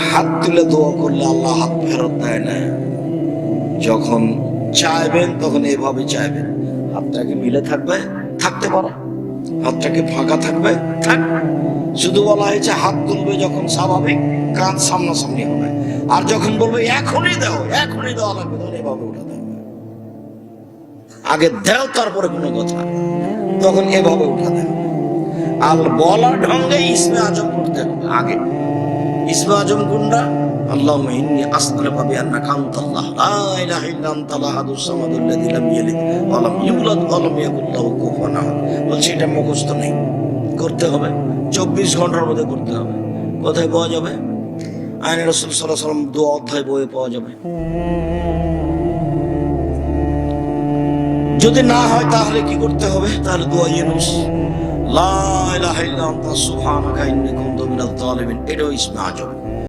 হাত তুলে দোয়া করলে আল্লাহ হাত ফেরত দেয় না। যখন চাইবেন তখন এভাবে চাইবেন, হাতটাকে মিলে থাকবে, থাকতে পারো, হাতটাকে ফাঁকা থাকবে, থাক। শুধু বলা হয়েছে হাত তুলবে যখন স্বাভাবিক, কাঁধ সামনাসামনি হবে। আর যখন বলবে এখনই দাও, এখনই দেওয়া লাগবে, তখন এভাবে উঠাতে হবে। আগে দাও তারপরে কোনো কথা, তখন এভাবে উঠাতে হবে। আর বলার ঢঙ্গে ইসমে আজম করতে হবে। আগে ইসমে আজম কোনটা? আল্লাহুম্মা ইন্নী আসআলুকা বিআন্নাকা আনতাল্লাহ লা ইলাহা ইল্লা আনতাল আহাদুস সামাদুল্লাযী লাম ইয়ালিদ ওয়া লাম ইউলাদ ওয়া লাম ইয়াকুল লাহু কুফুয়ান আহাদ। বলছি এটা মুখস্থ নেই, করতে হবে 24 ঘন্টার মধ্যে করতে হবে। কোথায় পাওয়া যাবে? আইনে রাসূল সাল্লাল্লাহু আলাইহি ওয়াসাল্লাম দোয়া অধ্যায় বইয়ে পাওয়া যাবে। যদি না হয় তাহলে কি করতে হবে? তাহলে দোয়া ইউনুস, লা ইলাহা ইল্লা আনতা সুবহানাকা ইন্নী কুনতু মিনাজ জালিমিন, এটাও ইসমে আজম।